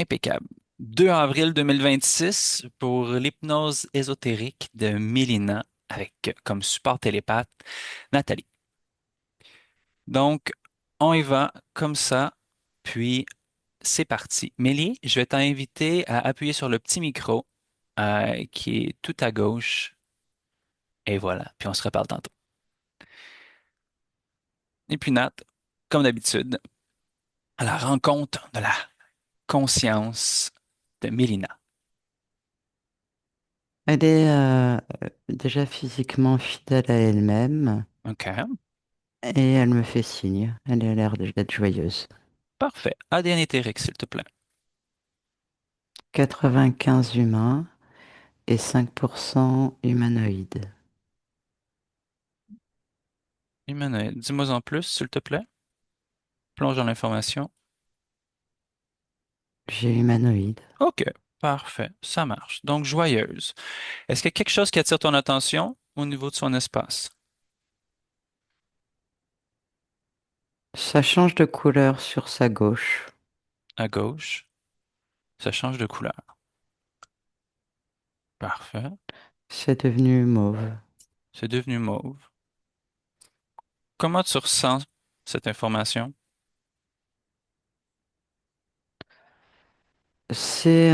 Impeccable. 2 avril 2026 pour l'hypnose ésotérique de Mélina avec comme support télépathe Nathalie. Donc, on y va comme ça, puis c'est parti. Mélie, je vais t'inviter à appuyer sur le petit micro qui est tout à gauche. Et voilà, puis on se reparle tantôt. Et puis Nat, comme d'habitude, à la rencontre de la conscience de Mélina. Elle est déjà physiquement fidèle à elle-même OK, et elle me fait signe. Elle a l'air d'être joyeuse. parfait. ADN éthérique, s'il te plaît. 95 humains et 5% humanoïdes. Humanoïde, dis-moi en plus, s'il te plaît. Plonge dans l'information. J'ai humanoïde. OK, parfait, ça marche. Donc, joyeuse. Est-ce qu'il y a quelque chose qui attire ton attention au niveau de son espace? Ça change de couleur sur sa gauche. À gauche, ça change de couleur. Parfait. C'est devenu mauve. C'est devenu mauve. Comment tu ressens cette information? C'est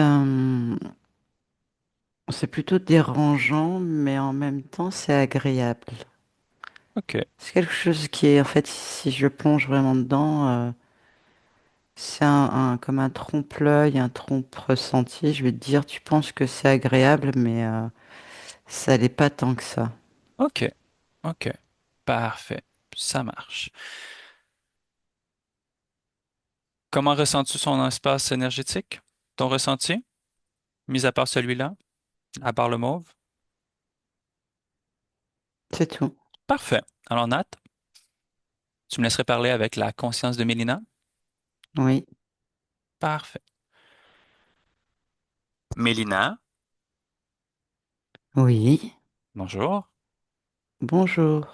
c'est plutôt dérangeant, mais en même temps, c'est agréable. OK, C'est quelque chose qui est, en fait, si je plonge vraiment dedans, c'est comme un trompe-l'œil, un trompe-ressenti. Je vais te dire, tu penses que c'est agréable, mais ça l'est pas tant que ça. OK, OK. Parfait, ça marche. Comment ressens-tu son espace énergétique? Ton ressenti, mis à part celui-là, à part le mauve? C'est tout. Parfait. Alors, Nat, tu me laisserais parler avec la conscience de Mélina? Oui, Parfait. Mélina, oui. bonjour. Bonjour.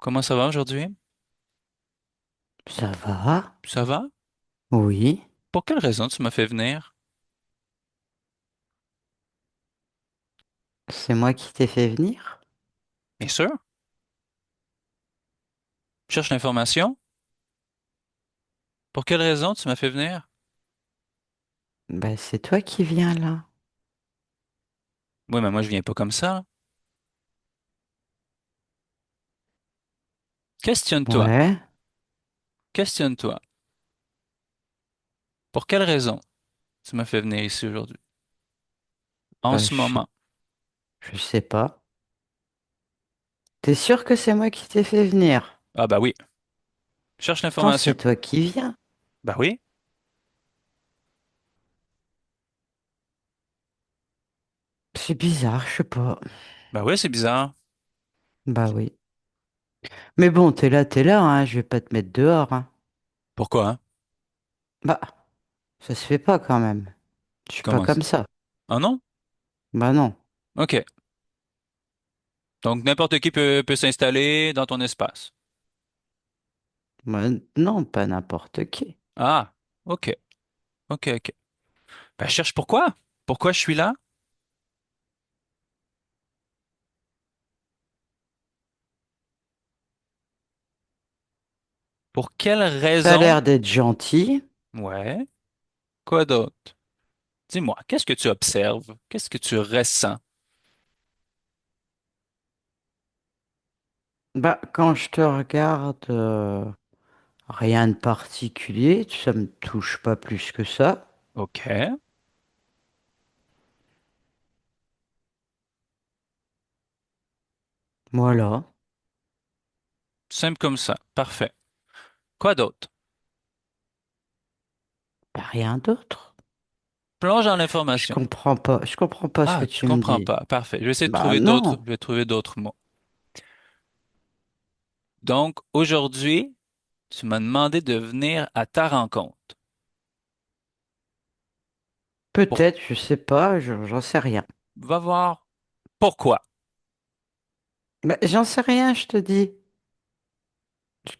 Comment ça va aujourd'hui? Ça va? Ça va? Oui. Pour quelle raison tu m'as fait venir? C'est moi qui t'ai fait venir? Bien sûr. Je cherche l'information. Pour quelle raison tu m'as fait venir? Ben, c'est toi qui viens là. Oui, mais moi, je viens pas comme ça. Questionne-toi. Ouais. Questionne-toi. Pour quelle raison tu m'as fait venir ici aujourd'hui? En Ben, ce moment. je sais pas. T'es sûr que c'est moi qui t'ai fait venir? Ah, bah oui. Je cherche Pourtant, l'information. c'est toi qui viens. Bah oui. C'est bizarre, je sais pas. Bah oui, c'est bizarre. Bah oui. Mais bon, t'es là, hein. Je vais pas te mettre dehors, hein. Pourquoi, hein? Bah, ça se fait pas quand même. Je suis pas Comment ça? comme ça. Ah non? Bah non. OK. Donc, n'importe qui peut s'installer dans ton espace. Bah, non, pas n'importe qui. Ah, OK. OK, OK. Ben, je cherche pourquoi? Pourquoi je suis là? Pour quelle T'as raison? l'air d'être gentil. Ouais. Quoi d'autre? Dis-moi, qu'est-ce que tu observes? Qu'est-ce que tu ressens? Bah, quand je te regarde, rien de particulier. Ça me touche pas plus que ça. OK. Voilà. Simple comme ça. Parfait. Quoi d'autre? Bah, rien d'autre. Plonge dans l'information. Je comprends pas ce que Ah, tu tu me comprends dis. pas. Parfait. Je vais essayer de Bah trouver d'autres, non. je vais trouver d'autres mots. Donc, aujourd'hui, tu m'as demandé de venir à ta rencontre. Pour, Peut-être, je sais pas, j'en sais rien. va voir pourquoi. Bah, j'en sais rien, je te dis.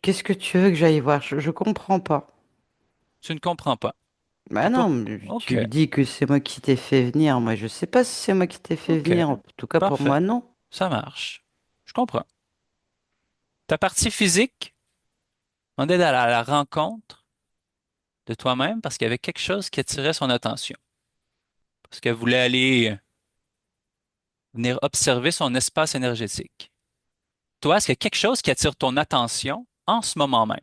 Qu'est-ce que tu veux que j'aille voir? Je comprends pas. Tu ne comprends pas. Bah T'as pas... non, OK, tu me dis que c'est moi qui t'ai fait venir. Moi, je sais pas si c'est moi qui t'ai fait OK, venir. En tout cas, pour parfait. moi, non. Ça marche. Je comprends. Ta partie physique, on est à la rencontre de toi-même parce qu'il y avait quelque chose qui attirait son attention. Parce qu'elle voulait aller venir observer son espace énergétique. Toi, est-ce qu'il y a quelque chose qui attire ton attention en ce moment même?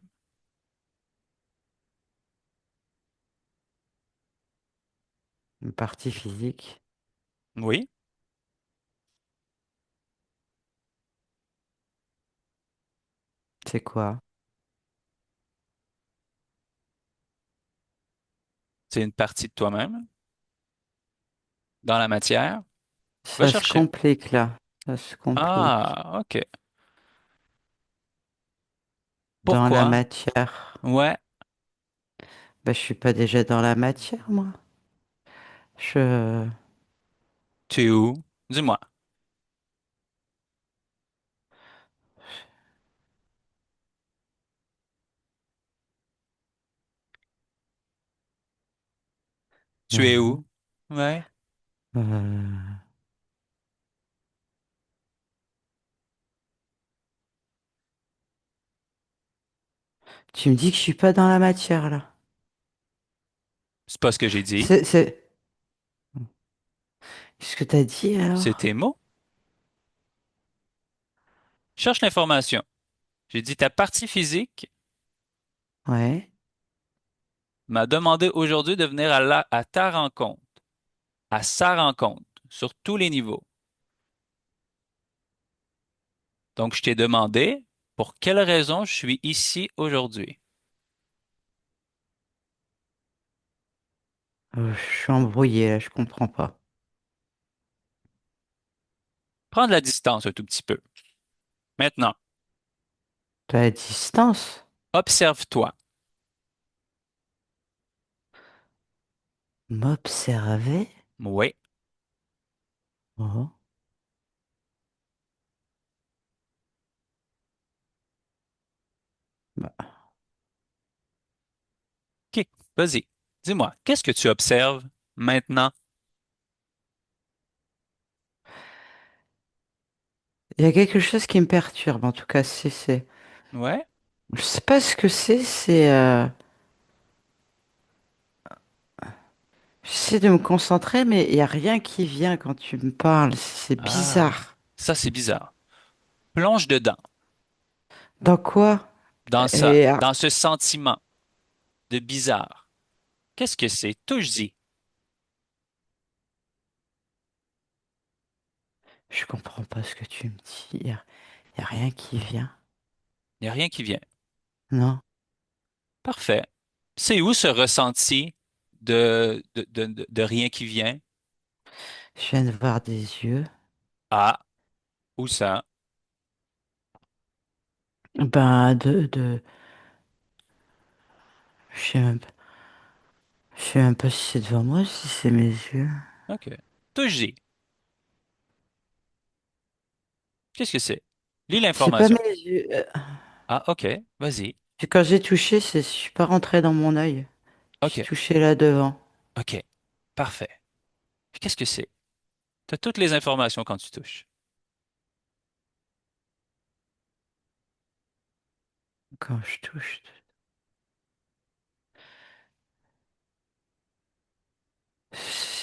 Une partie physique, Oui, c'est quoi? c'est une partie de toi-même dans la matière. Va Ça se chercher. complique là. Ça se complique. Ah, OK. Dans la Pourquoi? matière. Ouais. Bah, je suis pas déjà dans la matière, moi. Je... Tu es où? Dis-moi. Tu es euh, où? Ouais. euh, Tu me dis que je suis pas dans la matière là. C'est pas ce que j'ai dit. C'est... Qu'est-ce que t'as dit C'est alors? tes mots. Cherche l'information. J'ai dit ta partie physique Ouais. m'a demandé aujourd'hui de venir à ta rencontre, à sa rencontre, sur tous les niveaux. Donc, je t'ai demandé pour quelle raison je suis ici aujourd'hui. Je suis embrouillé là, je comprends pas. Prends de la distance un tout petit peu. Maintenant, De la distance? observe-toi. M'observer? Oui. Oh. Bah, OK. Vas-y. Dis-moi, qu'est-ce que tu observes maintenant? il y a quelque chose qui me perturbe, en tout cas, c'est... Ouais. Je sais pas ce que c'est... J'essaie de me concentrer, mais il y a rien qui vient quand tu me parles. C'est Ah, bizarre. ça, c'est bizarre. Plonge dedans, Dans quoi? dans ça, Et, dans ce sentiment de bizarre. Qu'est-ce que c'est? Touche-y. je comprends pas ce que tu me dis. Y a rien qui vient. Il n'y a rien qui vient. Non. Parfait. C'est où ce ressenti de rien qui vient? Je viens de voir des yeux. Ah, où ça? Ben, je sais même pas, je sais même pas si c'est devant moi, si c'est mes yeux. OK. Touche-y. Qu'est-ce que c'est? Lis C'est pas l'information. mes yeux. Ah, OK. Vas-y. Quand j'ai touché, je suis pas rentré dans mon œil. J'ai OK. touché là devant. OK. Parfait. Qu'est-ce que c'est? Tu as toutes les informations quand tu touches. Quand je touche.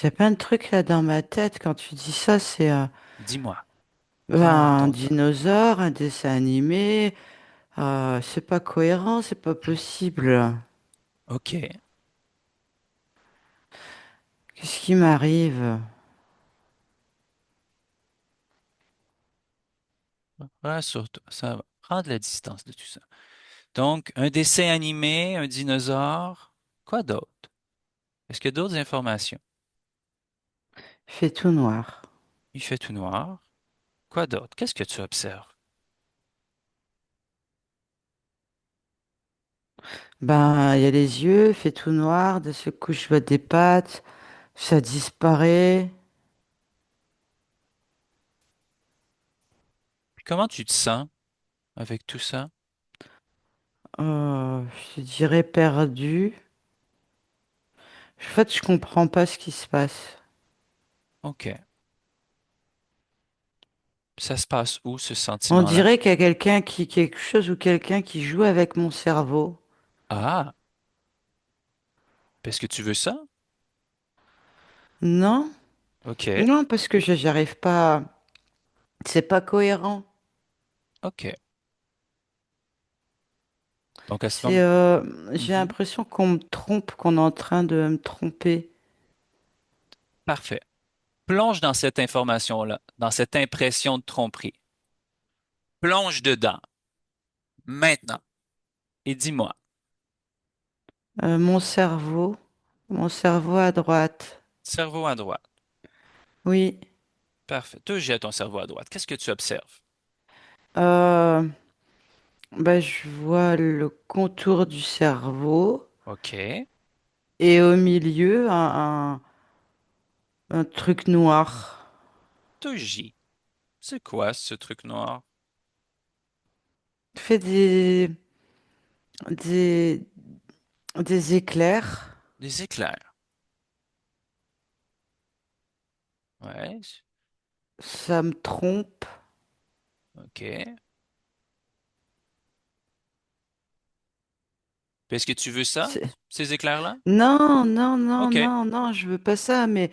J'ai plein de trucs là dans ma tête. Quand tu dis ça, c'est Dis-moi. ben, Prends un ton temps. dinosaure, un dessin animé. C'est pas cohérent, c'est pas possible. OK. Qu'est-ce qui m'arrive? Rassure-toi. Ça va. Prends de la distance de tout ça. Donc, un dessin animé, un dinosaure. Quoi d'autre? Est-ce qu'il y a d'autres informations? Il fait tout noir. Il fait tout noir. Quoi d'autre? Qu'est-ce que tu observes? Ben, il y a les yeux, il fait tout noir. De ce coup, je vois des pattes. Ça disparaît. Puis comment tu te sens avec tout ça? Je dirais perdu. En fait, je comprends pas ce qui se passe. OK. Ça se passe où, ce On sentiment-là? dirait qu'il y a quelqu'un qui, quelque chose ou quelqu'un qui joue avec mon cerveau. Ah, est-ce que tu veux ça? Non, OK. non, parce que j'arrive pas. C'est pas cohérent. OK. Donc, à ce C'est, moment... j'ai Mhm. l'impression qu'on me trompe, qu'on est en train de me tromper. Parfait. Plonge dans cette information-là, dans cette impression de tromperie. Plonge dedans, maintenant, et dis-moi, Mon cerveau à droite. cerveau à droite. Oui. Parfait. Touche à ton cerveau à droite. Qu'est-ce que tu observes? Euh, bah, je vois le contour du cerveau OK. et au milieu un truc noir. Touche. C'est quoi ce truc noir? Fait des, des éclairs. Des éclairs. Ouais. Ça me trompe. OK. Est-ce que tu veux ça, C'est- ces éclairs-là? Non, non, non, OK. non, non, je veux pas ça, mais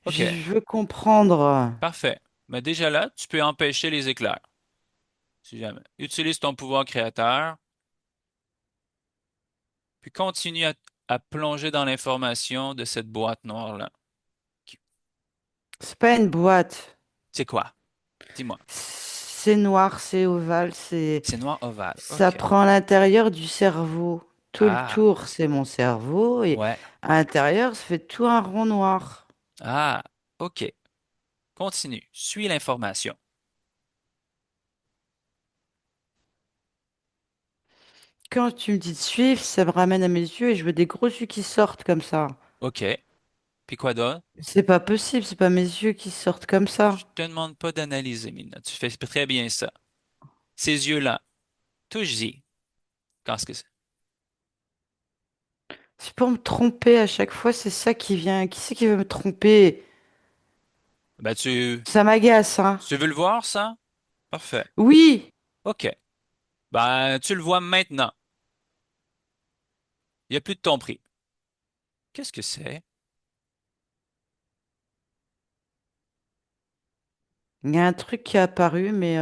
OK. je veux comprendre. Parfait. Mais déjà là, tu peux empêcher les éclairs, si jamais. Utilise ton pouvoir créateur, puis continue à plonger dans l'information de cette boîte noire-là. Qui- C'est pas une boîte. C'est quoi? Dis-moi. C'est noir, c'est ovale, C'est noir ovale. ça OK. prend l'intérieur du cerveau. Tout le Ah, tour, c'est mon cerveau, et ouais. à l'intérieur, ça fait tout un rond noir. Ah, OK. Continue. Suis l'information. Quand tu me dis de suivre, ça me ramène à mes yeux et je veux des gros yeux qui sortent comme ça. OK. Puis quoi d'autre? C'est pas possible, c'est pas mes yeux qui sortent comme Je ça. te demande pas d'analyser, Mina. Tu fais très bien ça. Ces yeux-là, touche-y. Qu'est-ce que c'est? C'est pour me tromper à chaque fois, c'est ça qui vient. Qui c'est qui veut me tromper? Ben, Ça m'agace, hein? tu veux le voir, ça? Parfait. Oui, OK. Ben, tu le vois maintenant. Il n'y a plus de ton prix. Qu'est-ce que c'est? il y a un truc qui est apparu, mais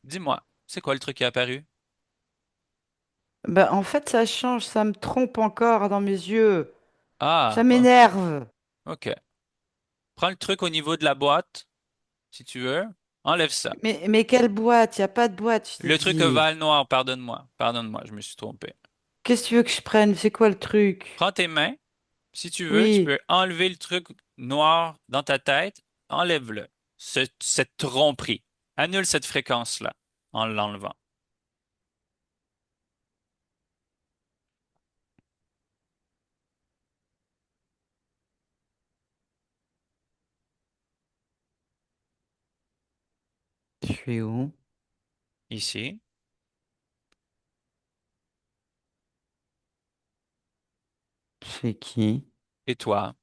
Dis-moi, c'est quoi le truc qui est apparu? bah, en fait, ça change, ça me trompe encore dans mes yeux. Ça Ah, m'énerve. OK. Prends le truc au niveau de la boîte, si tu veux. Enlève ça. Mais quelle boîte? Il n'y a pas de boîte, je t'ai Le truc dit. ovale noir, pardonne-moi. Pardonne-moi, je me suis trompé. Qu'est-ce que tu veux que je prenne? C'est quoi le truc? Prends tes mains. Si tu veux, tu Oui. peux enlever le truc noir dans ta tête. Enlève-le. Cette tromperie. Annule cette fréquence-là en l'enlevant. Je suis où? Ici. C'est qui? Et toi,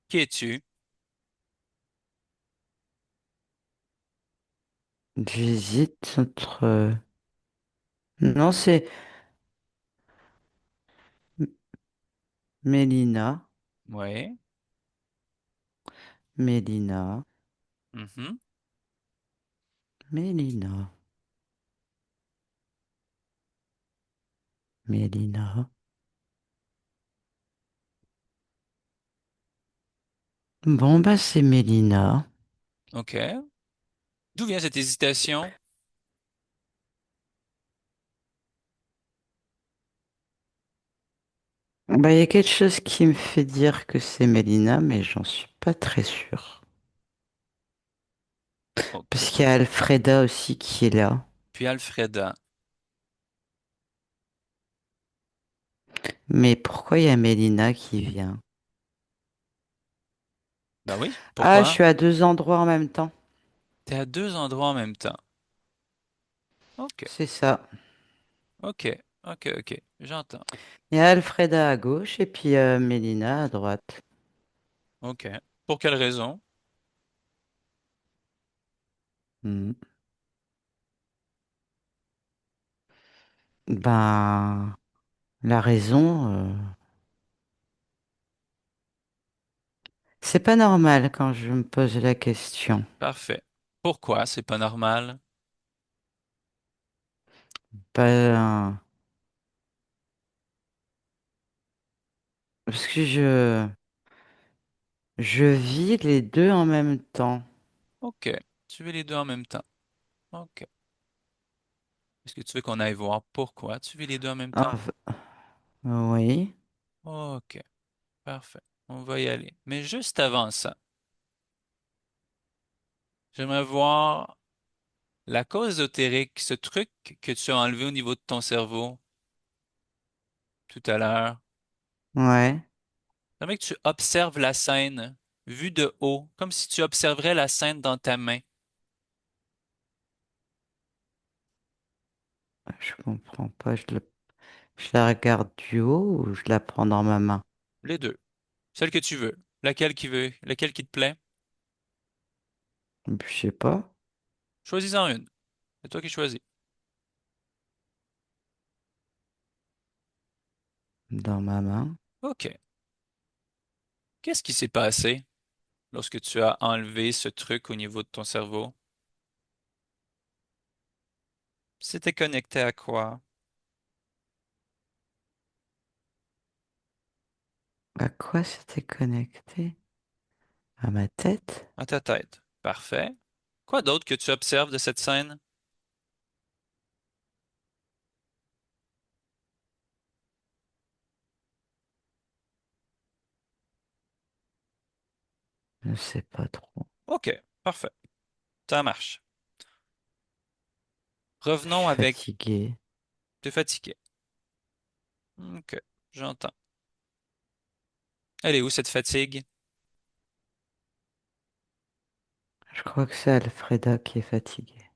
qui es-tu? J'hésite entre... Non, c'est M- Mélina. Oui. Mélina. Mhm. Mélina. Mélina. Bon, bah, c'est Mélina. OK. D'où vient cette hésitation? Bah, il y a quelque chose qui me fait dire que c'est Mélina, mais j'en suis pas très sûre. OK. Parce qu'il y a Alfreda aussi qui est là. Puis Alfreda. Mais pourquoi il y a Mélina qui vient? Ben oui. Ah, je Pourquoi? suis à deux endroits en même temps. T'es à deux endroits en même temps. OK. C'est ça. OK. OK, OK. J'entends. Il y a Alfreda à gauche et puis Mélina à droite. OK. Pour quelle raison? Hmm. Ben, la raison, c'est pas normal quand je me pose la question. Parfait. Pourquoi c'est pas normal? Ben, parce que je vis les deux en même temps. OK. Tu veux les deux en même temps. OK. Est-ce que tu veux qu'on aille voir pourquoi tu veux les deux en même temps? Enf- oui, OK. Parfait. On va y aller. Mais juste avant ça, j'aimerais voir la cause ésotérique, ce truc que tu as enlevé au niveau de ton cerveau tout à l'heure. ouais. J'aimerais que tu observes la scène vue de haut, comme si tu observerais la scène dans ta main. Je comprends pas. Je la regarde du haut ou je la prends dans ma main? Les deux. Celle que tu veux. Laquelle qui te plaît. Je sais pas. Choisis-en une. C'est toi qui choisis. Dans ma main. OK. Qu'est-ce qui s'est passé lorsque tu as enlevé ce truc au niveau de ton cerveau? C'était connecté à quoi? À quoi c'était connecté? À ma tête? À ta tête. Parfait. Quoi d'autre que tu observes de cette scène? Je sais pas trop. OK. Parfait. Ça marche. Je Revenons suis avec... fatigué. T'es fatigué. OK. J'entends. Elle est où cette fatigue? Je crois que c'est Alfreda qui est fatiguée.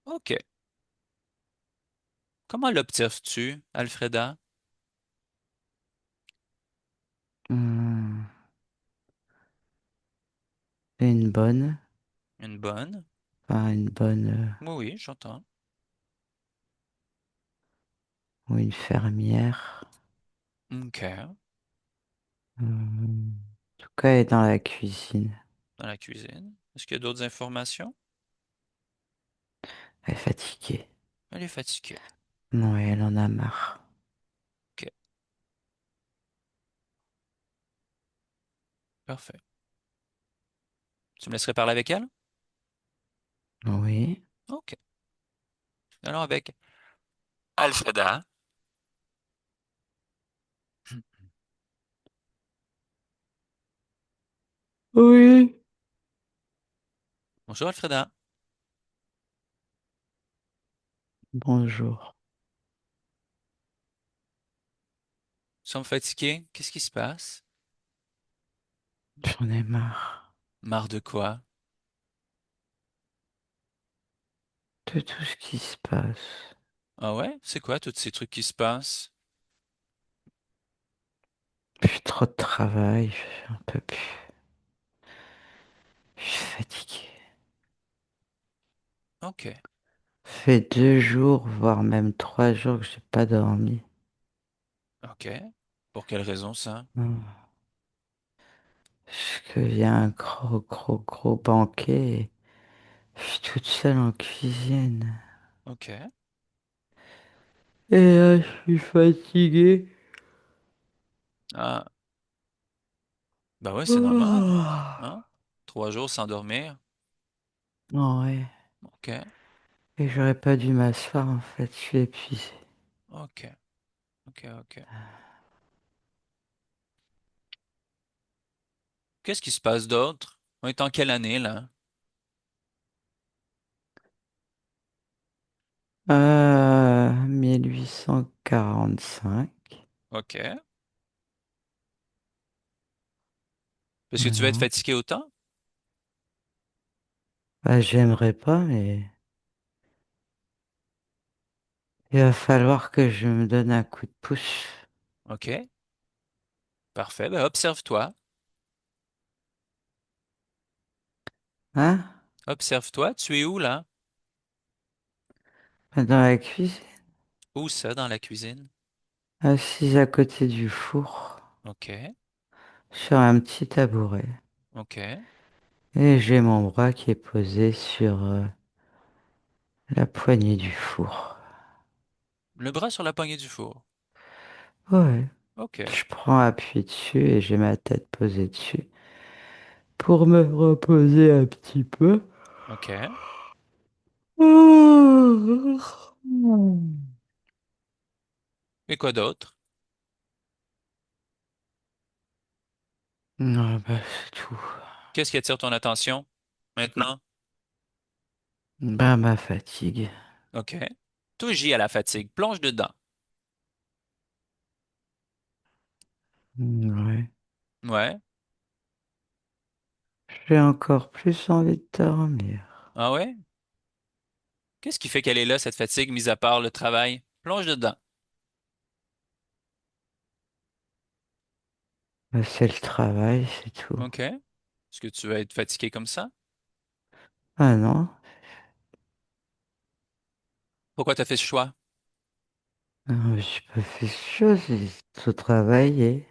OK. Comment l'observes-tu, Alfreda? Hmm, une bonne, Une bonne? enfin une bonne Oui, oui, j'entends. ou une fermière. OK. En tout cas, elle est dans la cuisine. Dans la cuisine. Est-ce qu'il y a d'autres informations? Elle est fatiguée. Elle est fatiguée. Non, elle en a marre. OK. Parfait. Tu me laisserais parler avec elle? Oui. OK. Allons avec Alfreda. Oui. Bonjour, Alfreda. Bonjour. Nous sommes fatigués. Qu'est-ce qui se passe? J'en ai marre Marre de quoi? de tout ce qui se passe. Ah ouais? C'est quoi tous ces trucs qui se passent? J'ai trop de travail, un peu plus. Je suis fatigué. OK. Ça fait 2 jours, voire même 3 jours que j'ai pas dormi. OK. Pour quelle raison ça? Hmm. Parce qu'il y a un gros, gros, gros banquet et je suis toute seule en cuisine. OK. Et là, je suis fatigué. Ah, bah ouais, c'est normal. Hein? Ah. 3 jours sans dormir. Ouais. OK. Et j'aurais pas dû m'asseoir en fait, je suis épuisé. OK. OK, OK. Qu'est-ce qui se passe d'autre? On est en quelle année, là? 1845. OK. Est-ce que tu vas être Voilà. fatigué autant? Bah, j'aimerais pas, mais Il va falloir que je me donne un coup de pouce. OK, parfait. Ben, observe-toi. Hein? Observe-toi. Tu es où, là? Dans la cuisine, Où ça, dans la cuisine? assise à côté du four, OK, sur un petit tabouret. OK. Et j'ai mon bras qui est posé sur la poignée du four. Le bras sur la poignée du four. Ouais. OK, Je prends appui dessus et j'ai ma tête posée dessus pour me reposer un petit peu. OK. Et quoi d'autre? Ah bah, c'est tout. Qu'est-ce qui attire ton attention maintenant? Bah, ma fatigue. OK. Touche à la fatigue. Plonge dedans. Ouais. Ouais. J'ai encore plus envie de dormir. Ah ouais? Qu'est-ce qui fait qu'elle est là, cette fatigue, mis à part le travail? Plonge dedans. Bah, c'est le travail, c'est tout. OK. Est-ce que tu vas être fatigué comme ça? Ah non, Pourquoi tu as fait ce choix? non, j'ai pas fait chose, j'ai tout travaillé.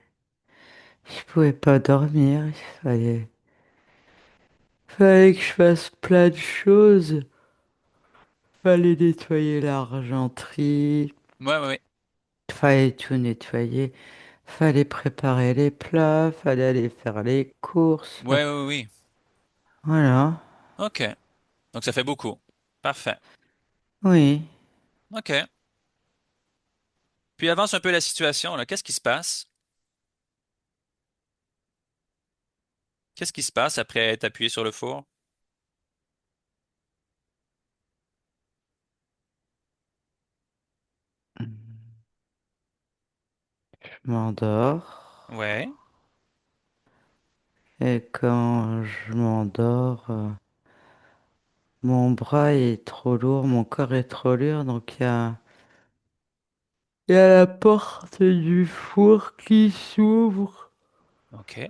Je pouvais pas dormir, fallait que je fasse plein de choses. Fallait nettoyer l'argenterie, Ouais, ouais, ouais. fallait tout nettoyer, fallait préparer les plats, fallait aller faire les courses. Ouais, ouais, oui. Voilà, OK. Donc ça fait beaucoup. Parfait. oui. OK. Puis avance un peu la situation, là. Qu'est-ce qui se passe? Qu'est-ce qui se passe après être appuyé sur le four? Je m'endors. Ouais. Et quand je m'endors, mon bras est trop lourd, mon corps est trop lourd, donc il y a la porte du four qui s'ouvre. OK.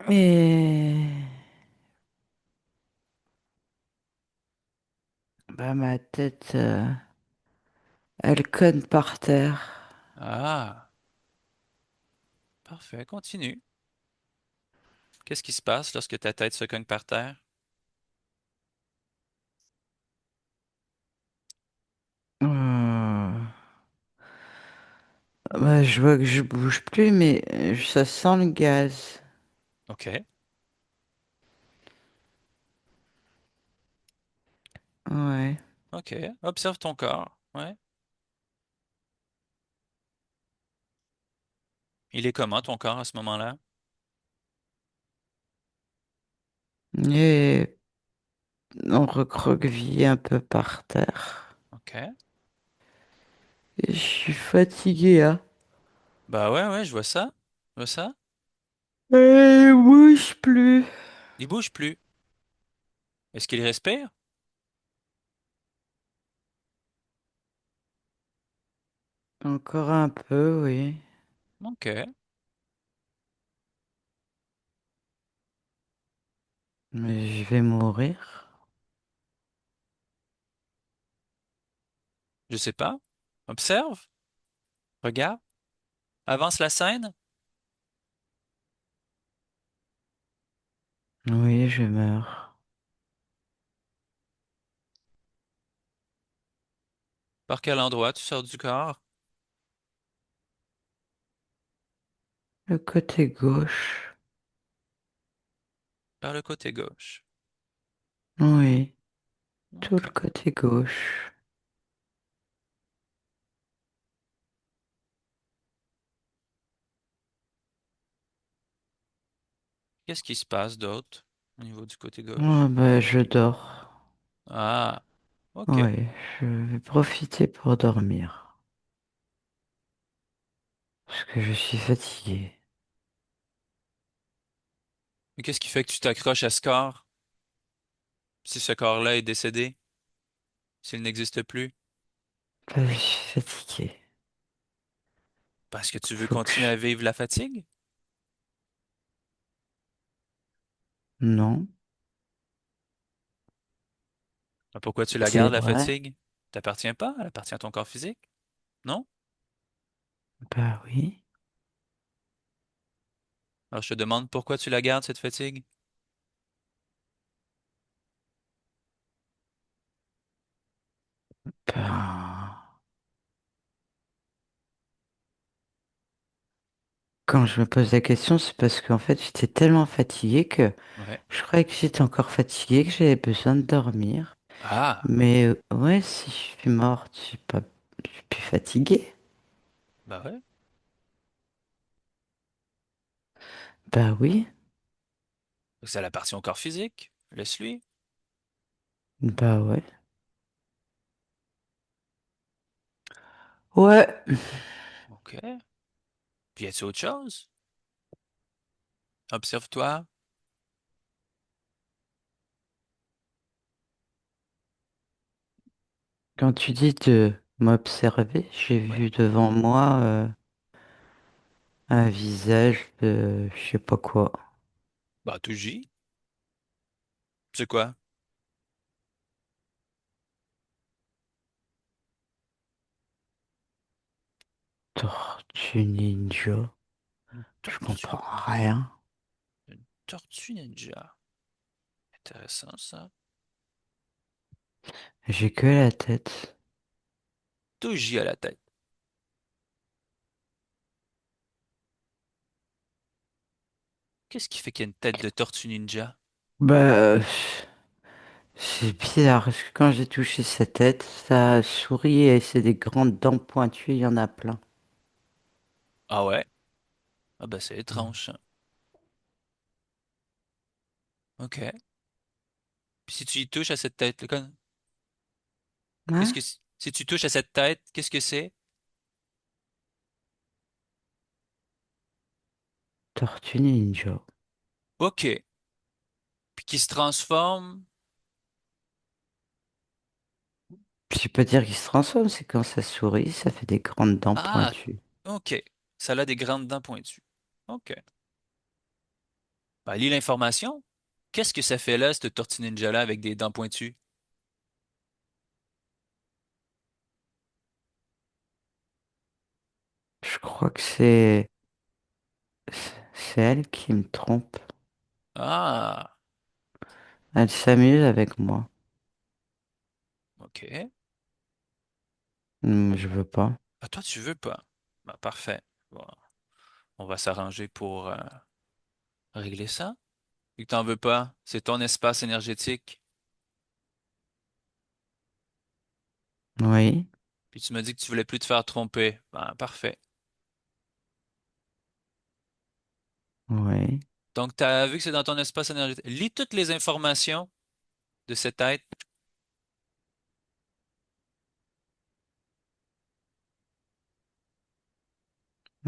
Et bah, ma tête, elle conne par terre. Ah, parfait. Continue. Qu'est-ce qui se passe lorsque ta tête se cogne par terre? Euh, Bah, je vois que je bouge plus, mais ça sent le gaz. OK. Ouais. OK. Observe ton corps. Ouais. Il est comment ton corps à ce moment-là? Et on recroqueville un peu par terre. OK. Et je suis fatigué, hein. Bah ouais, ouais, je vois ça. Je vois ça. Et bouge plus. Il bouge plus. Est-ce qu'il respire? Encore un peu, oui. OK. Mais je vais mourir. Je sais pas. Observe. Regarde. Avance la scène. Oui, je meurs. Par quel endroit tu sors du corps? Le côté gauche. Par le côté gauche. Oui, tout le OK. côté gauche. Qu'est-ce qui se passe d'autre au niveau du côté Ah gauche? bah, je dors. Ah, OK. Oui, je vais profiter pour dormir. Parce que je suis fatigué. Et qu'est-ce qui fait que tu t'accroches à ce corps si ce corps-là est décédé? s'il n'existe plus? Bah, je suis fatigué. Parce que tu veux Faut que continuer je... à vivre la fatigue? Non, Ben, pourquoi tu la c'est gardes, la vrai. fatigue? T'appartient pas? Elle appartient à ton corps physique? Non? Bah oui. Alors je te demande pourquoi tu la gardes, cette fatigue? Bah, quand je me pose la question, c'est parce qu'en fait, j'étais tellement fatigué que Ouais. je croyais que j'étais encore fatigué, que j'avais besoin de dormir. Ah, Mais ouais, si je suis morte, je suis plus fatigué. bah ouais. Bah oui, Ça appartient au corps physique. Laisse-lui. bah ouais. Ouais, OK. Puis y a-t-il autre chose? Observe-toi. quand tu dis de m'observer, j'ai Ouais. vu devant moi un visage de je sais pas quoi. Bah, touji. C'est quoi? Tortue ninja. Une Je tortue. comprends rien. Une tortue ninja. Intéressant, ça. J'ai que la tête. Touji à la tête. Qu'est-ce qui fait qu'il y a une tête de tortue ninja? Bah, c'est bizarre, parce que quand j'ai touché sa tête, ça sourit et c'est des grandes dents pointues, il y en a plein. Ah ouais? Ah bah c'est étrange, ça. OK. Puis si tu y touches à cette tête, qu'est-ce Hein? que si tu touches à cette tête, qu'est-ce que c'est? Tortue ninja. OK. Puis qui se transforme. Je peux dire qu'il se transforme, c'est quand ça sourit, ça fait des grandes dents Ah, pointues. OK. Ça a des grandes dents pointues. OK. Ben, lis l'information. Qu'est-ce que ça fait là, cette tortue ninja-là, avec des dents pointues? Je crois que c'est elle qui me trompe. Ah, Elle s'amuse avec moi. OK. Je veux pas. Ah, toi, tu veux pas. Ben, parfait. Bon, on va s'arranger pour régler ça. Vu que t'en veux pas, c'est ton espace énergétique. Oui, Puis tu m'as dit que tu voulais plus te faire tromper. Ben, parfait. oui. Donc, tu as vu que c'est dans ton espace énergétique. Lis toutes les informations de cette être.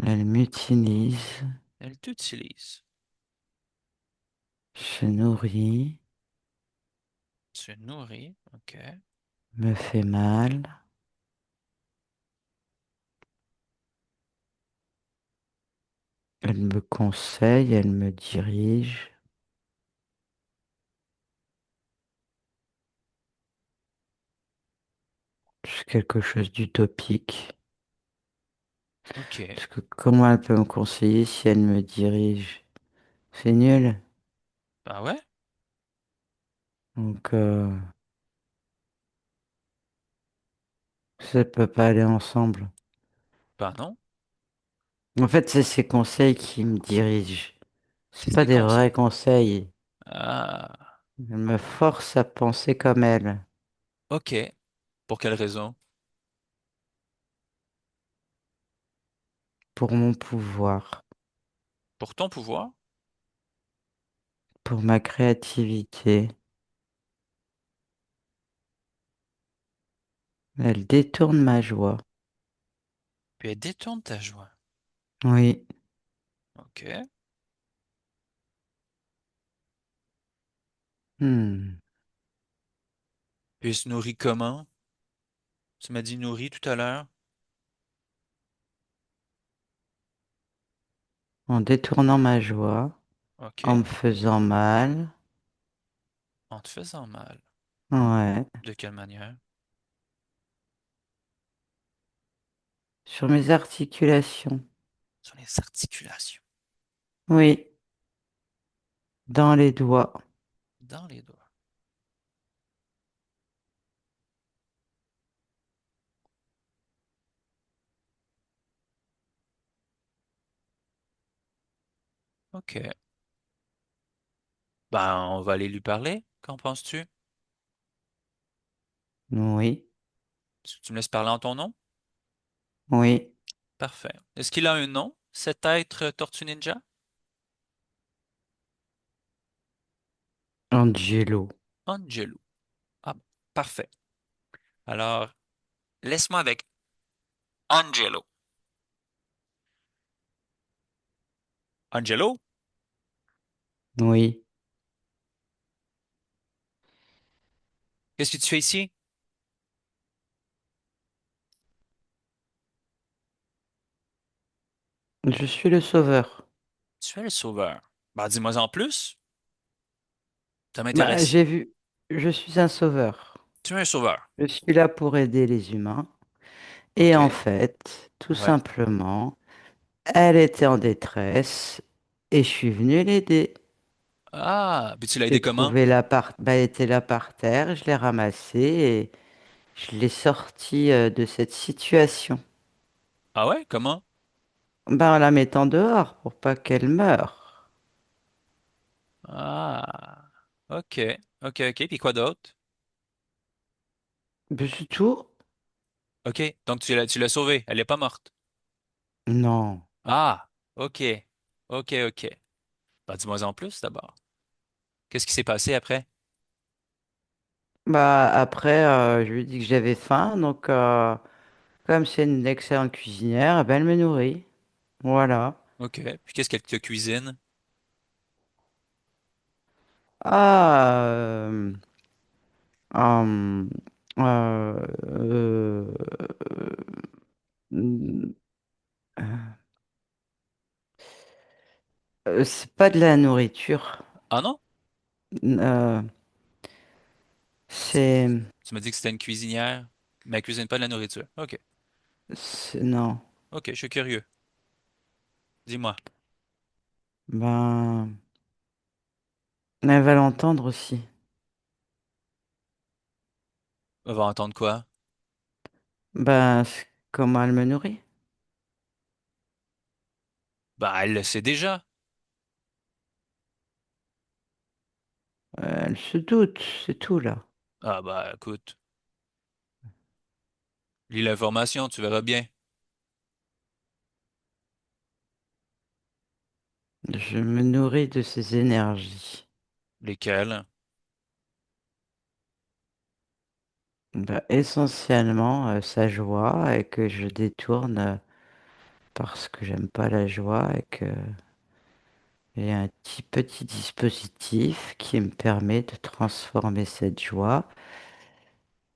Elle m'utilise, Elle t'utilise. se nourrit, Tu nourris. OK. me fait mal. Elle me conseille, elle me dirige. C'est quelque chose d'utopique. OK. Parce que comment elle peut me conseiller si elle me dirige? C'est nul. Ben ouais. Donc, ça peut pas aller ensemble. Ben non. En fait, c'est ses conseils qui me dirigent. C'est C'est pas ses des vrais conseils. conseils. Ah. Elle me force à penser comme elle, OK. Pour quelle raison? pour mon pouvoir, Pour ton pouvoir. pour ma créativité. Elle détourne ma joie. Puis elle détourne ta joie. Oui. OK. Hmm. Puis elle se nourrit comment? Tu m'as dit nourri tout à l'heure. en détournant ma joie, en me OK. faisant mal. En te faisant mal. Ouais. De quelle manière? Sur mes articulations. Sur les articulations. Oui, dans les doigts. Dans les doigts. OK. Ben, on va aller lui parler. Qu'en penses-tu? Oui, Tu me laisses parler en ton nom? oui. Parfait. Est-ce qu'il a un nom, cet être Tortue Ninja? Angelo. Angelo. Ah, bon. Parfait. Alors, laisse-moi avec Angelo. Angelo? Oui. Qu'est-ce que tu fais ici? Je suis le sauveur. Tu es le sauveur. Ben, dis-moi en plus. Ça Bah, m'intéresse. j'ai vu. Je suis un sauveur. Tu es un sauveur. Je suis là pour aider les humains. Et en OK. fait, tout Ouais. simplement, elle était en détresse et je suis venu l'aider. Ah, puis tu l'as aidé J'ai comment? trouvé bah, elle était là par terre, je l'ai ramassée et je l'ai sortie de cette situation. Ah ouais, comment? Bah, en la mettant dehors pour pas qu'elle meure. Ah, OK. OK. Puis quoi d'autre? Mais c'est tout? OK. Donc tu l'as sauvée. Elle n'est pas morte. Non. Ah, OK. OK. Ben, dis-moi en plus d'abord. Qu'est-ce qui s'est passé après? Bah, après, je lui ai dit que j'avais faim, donc comme c'est une excellente cuisinière, eh ben, elle me nourrit. Voilà. OK. Puis qu'est-ce qu'elle te cuisine? Ah, hum, euh, euh, euh, c'est pas de la nourriture. Ah non? Euh, Tu, c'est, tu m'as dit que c'était une cuisinière, mais elle cuisine pas de la nourriture. OK. non. OK, je suis curieux. Dis-moi. Ben, elle va l'entendre aussi. On va entendre quoi? Ben, comment elle me nourrit? Ben, elle le sait déjà. Elle se doute, c'est tout là. Ah bah écoute, lis l'information, tu verras bien. Je me nourris de ses énergies. Lesquels? Ben, essentiellement, sa joie et que je détourne parce que j'aime pas la joie et que j'ai un petit dispositif qui me permet de transformer cette joie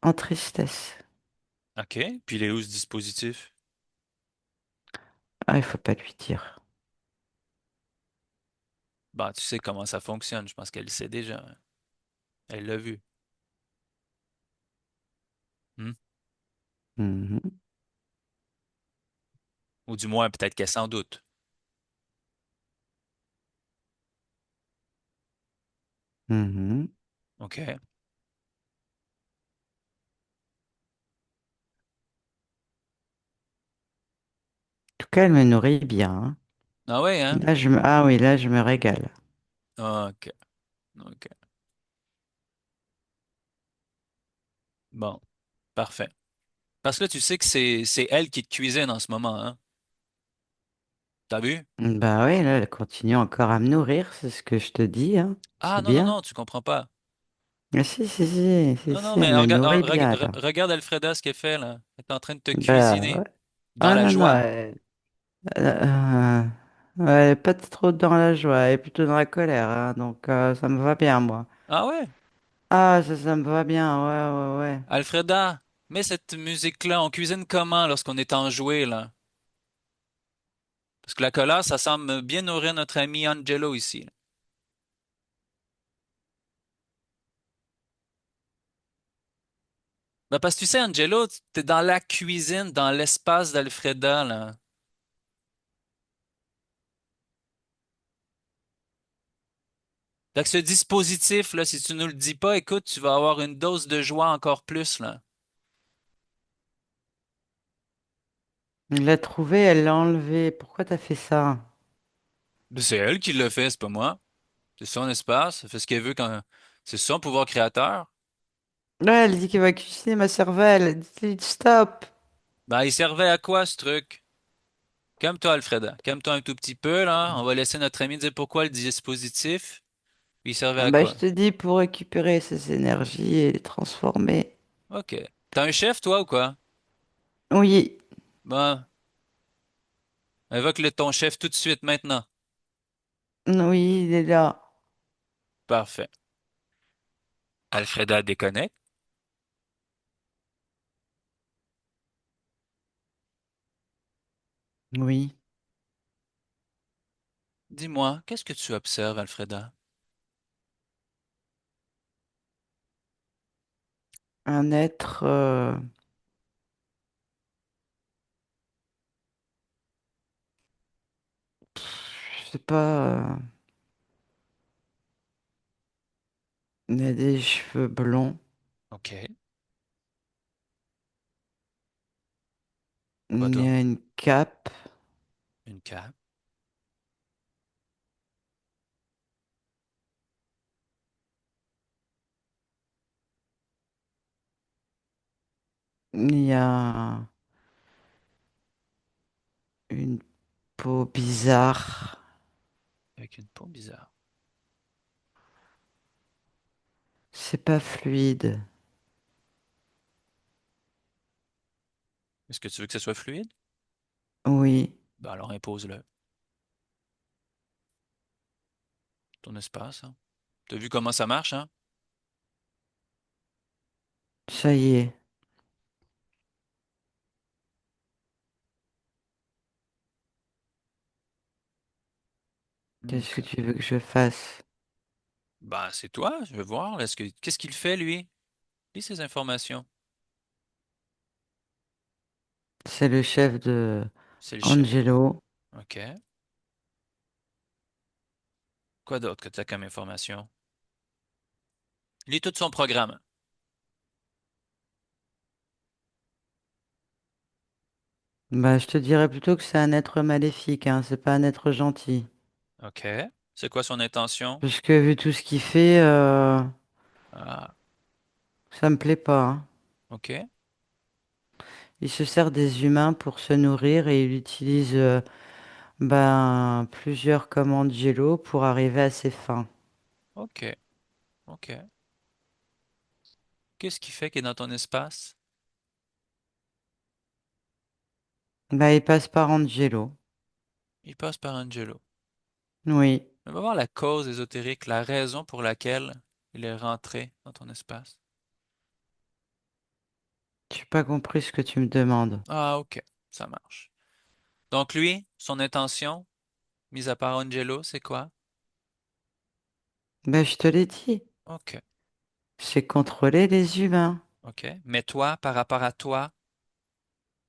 en tristesse. OK. Puis il est où ce dispositif? Ah, il faut pas lui dire. Ben, tu sais comment ça fonctionne. Je pense qu'elle le sait déjà, hein. Elle l'a vu. Hmm? Mhm, Ou du moins, peut-être qu'elle s'en doute. mhm. OK. En tout cas, elle me nourrit bien, hein. Ah ouais, hein? Ah oui, là, je me régale. OK. OK. Bon, parfait. Parce que là, tu sais que c'est elle qui te cuisine en ce moment, hein? T'as vu? Bah oui, là, elle continue encore à me nourrir, c'est ce que je te dis, hein. Ah C'est non, non, bien. non, tu comprends pas. Ah, Non, non, si, elle mais me regarde, nourrit bien, là. regarde Alfreda ce qu'elle fait, là. Elle est en train de te Bah cuisiner ouais. dans Ah la non, non, joie. elle est pas trop dans la joie, elle est plutôt dans la colère, hein, donc ça me va bien, moi. Ah ouais? Ah, ça me va bien, ouais, ouais, ouais. Alfreda! Mais cette musique-là, on cuisine comment lorsqu'on est enjoué, là? Parce que la cola, ça semble bien nourrir notre ami Angelo ici. Ben, parce que tu sais, Angelo, t'es dans la cuisine, dans l'espace d'Alfreda, là. Donc, ce dispositif-là, si tu nous le dis pas, écoute, tu vas avoir une dose de joie encore plus, là. Il l'a trouvé, elle l'a enlevé. Pourquoi t'as fait ça? Ben, c'est elle qui l'a fait, c'est pas moi. C'est son espace, elle fait ce qu'elle veut quand... C'est son pouvoir créateur. Ouais, elle dit qu'elle va cuisiner ma cervelle. Dites-lui stop. Ben, il servait à quoi, ce truc? Calme-toi, Alfreda. Calme-toi un tout petit peu, là. On va laisser notre ami dire pourquoi le dispositif. Il servait à Bah, je quoi? te dis pour récupérer ses énergies et les transformer. OK. T'as un chef, toi, ou quoi? Oui, Ben, invoque ton chef tout de suite, maintenant. oui, il est là. Parfait. Alfreda déconnecte. Oui, Dis-moi, qu'est-ce que tu observes, Alfreda? un être, je sais pas, il a des cheveux blonds, OK. Quoi il d'autre? a une cape, Une cape. il a une peau bizarre. Avec une peau bizarre. C'est pas fluide. Est-ce que tu veux que ce soit fluide? Oui, Ben alors impose-le. Ton espace, hein. T'as vu comment ça marche, hein? ça y est. Qu'est-ce que OK. tu veux que je fasse? Ben, c'est toi, je veux voir. Qu'est-ce qu'il fait, lui? Lis ces informations. C'est le chef de C'est le chef. Angelo. OK. Quoi d'autre que tu as comme information? Lis tout son programme. Bah, je te dirais plutôt que c'est un être maléfique, hein, c'est pas un être gentil. OK. C'est quoi son intention? Parce que vu tout ce qu'il fait, Ah, ça me plaît pas, hein. OK. Il se sert des humains pour se nourrir et il utilise ben, plusieurs commandes Jello pour arriver à ses fins. OK. OK. Qu'est-ce qui fait qu'il est dans ton espace? Bah, il passe par Angelo. Il passe par Angelo. Oui, On va voir la cause ésotérique, la raison pour laquelle il est rentré dans ton espace. j'ai pas compris ce que tu me demandes. Ah, OK. Ça marche. Donc lui, son intention, mis à part Angelo, c'est quoi? Bah, je te l'ai dit, OK. c'est contrôler les humains. OK. Mais toi, par rapport à toi,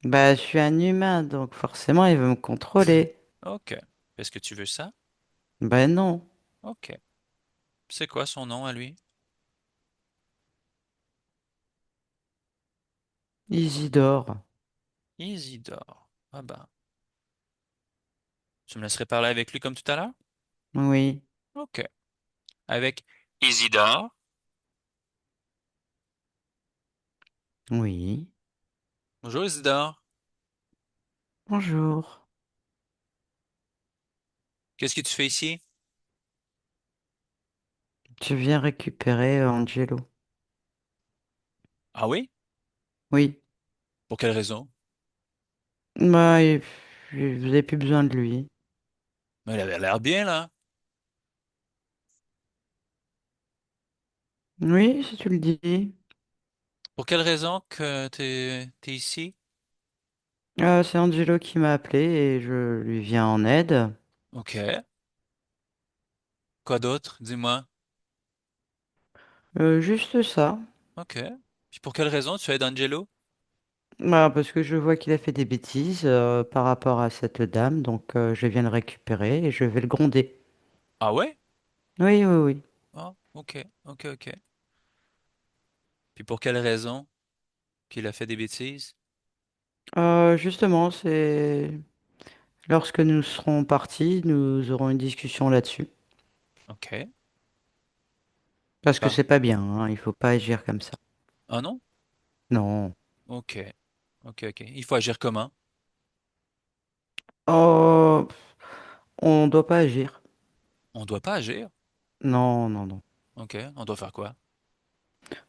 Bah, je suis un humain, donc forcément, il veut me contrôler. OK. Est-ce que tu veux ça? Bah non, OK. C'est quoi son nom à lui? Isidore. Isidore. Ah ben, tu me laisserais parler avec lui comme tout à l'heure? Oui, OK. Avec Isidore. oui. Bonjour Isidore. Bonjour. Qu'est-ce que tu fais ici? Je viens récupérer Angelo. Ah oui? Oui. Pour quelle raison? Bah, vous avez plus besoin de lui. Mais il avait l'air bien, là. Oui, si tu le dis. Pour quelle raison que t'es ici? C'est Angelo qui m'a appelé et je lui viens en aide. OK. Quoi d'autre? Dis-moi. Juste ça. OK. Puis pour quelle raison tu aides Angelo? Bah, parce que je vois qu'il a fait des bêtises par rapport à cette dame, donc je viens le récupérer et je vais le gronder. Ah ouais? Oui, oui, oui. Ah, OK. OK, OK. Puis pour quelle raison qu'il a fait des bêtises? Justement, c'est lorsque nous serons partis, nous aurons une discussion là-dessus. OK. Parce que Par... c'est pas bien, hein, il faut pas agir comme ça. Ah non? Non. OK. OK, OK. Il faut agir comment? Oh, on doit pas agir. On doit pas agir. Non, non, non. OK. On doit faire quoi?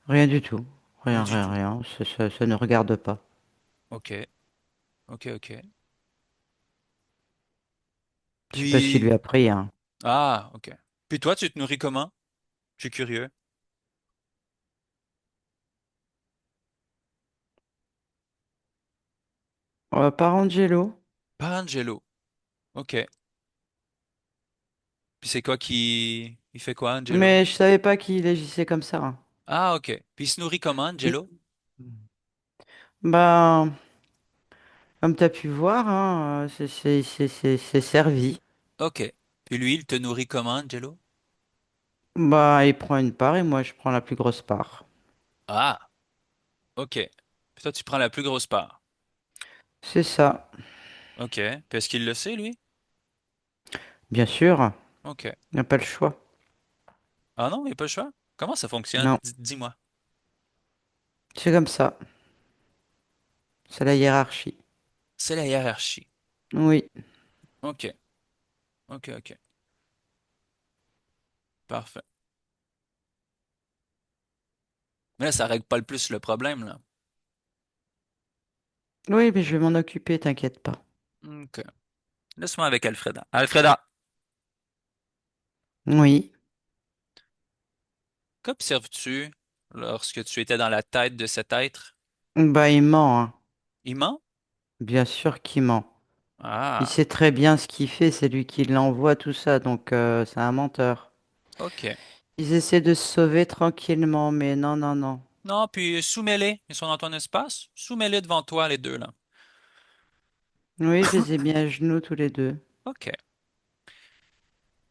Rien du tout. Rien Rien, du rien, tout. rien. Ça ne regarde pas. OK. OK, OK. Je sais pas ce qu'il lui Puis... a pris, hein. Ah, OK. Puis toi, tu te nourris comment? Je suis curieux. Par Angelo. Pas Angelo. OK. Puis c'est quoi qui... Il fait quoi, Angelo? Mais je savais pas qu'il agissait comme ça, hein. Ah, OK. Puis il se nourrit comment, Il- Angelo? Ben, comme tu as pu voir, hein, c'est servi. OK. Puis lui, il te nourrit comment, Angelo? Bah, il prend une part et moi je prends la plus grosse part. Ah, OK. Puis toi, tu prends la plus grosse part. C'est ça. OK. Puis est-ce qu'il le sait, lui? Bien sûr, OK. il n'y a pas le choix. Ah non, il n'y a pas le choix. Comment ça fonctionne? Non, Dis-moi. c'est comme ça. C'est la hiérarchie. C'est la hiérarchie. Oui. OK. OK, OK. Parfait. Mais là, ça règle pas le plus le problème, là. Oui, mais je vais m'en occuper, t'inquiète pas. OK. Laisse-moi avec Alfreda. Alfreda, Oui. qu'observes-tu lorsque tu étais dans la tête de cet être? Bah, il ment, hein. Il ment? Bien sûr qu'il ment. Il Ah, sait très bien ce qu'il fait, c'est lui qui l'envoie, tout ça, donc c'est un menteur. OK. Ils essaient de se sauver tranquillement, mais non, non, non. Non, puis soumets-les. Ils sont dans ton espace. Soumets-les devant toi, les deux, là. Oui, je les ai mis à genoux tous les deux, OK.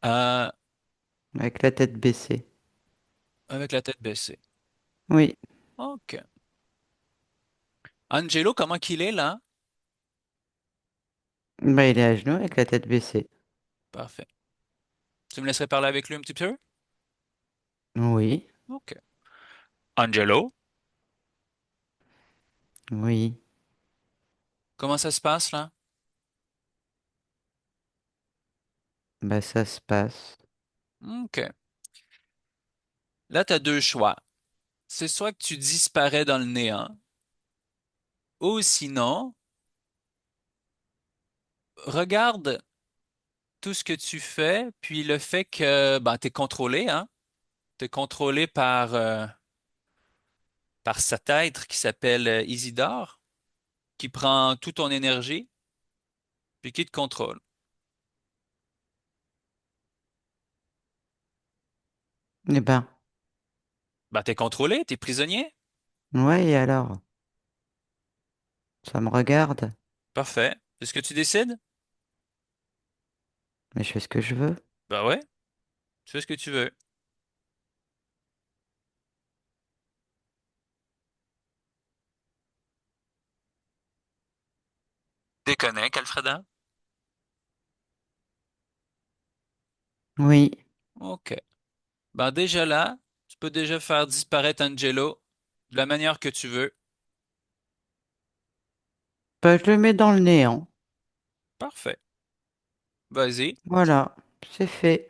Euh, avec la tête baissée. avec la tête baissée. Oui, OK. Angelo, comment qu'il est, là? bah, il est à genoux avec la tête baissée. Parfait. Tu me laisserais parler avec lui un petit peu? Oui, OK. Angelo, oui, comment ça se passe, là? bah ça se passe. OK. Là, tu as deux choix. C'est soit que tu disparais dans le néant, ou sinon, regarde tout ce que tu fais, puis le fait que ben, tu es contrôlé, hein? Tu es contrôlé par cet être qui s'appelle Isidore, qui prend toute ton énergie, puis qui te contrôle. Eh ben, Ben, t'es contrôlé, t'es prisonnier. ouais, et alors, ça me regarde, Parfait. C'est ce que tu décides? mais je fais ce que je veux. Ben ouais, tu fais ce que tu veux. Déconnecte, Alfreda. Oui, OK. Ben déjà là, tu peux déjà faire disparaître Angelo de la manière que tu veux. bah, je le mets dans le néant. Parfait. Vas-y. Voilà, c'est fait.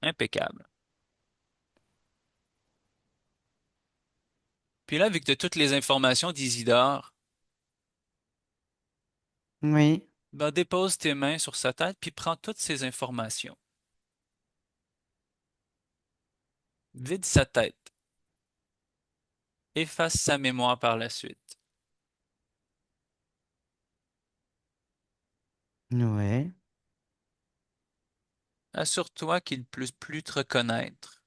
Impeccable. Puis là, vu que tu as toutes les informations d'Isidore, Oui, ben dépose tes mains sur sa tête puis prends toutes ces informations. Vide sa tête. efface sa mémoire par la suite. Ouais, Assure-toi qu'il ne puisse plus te reconnaître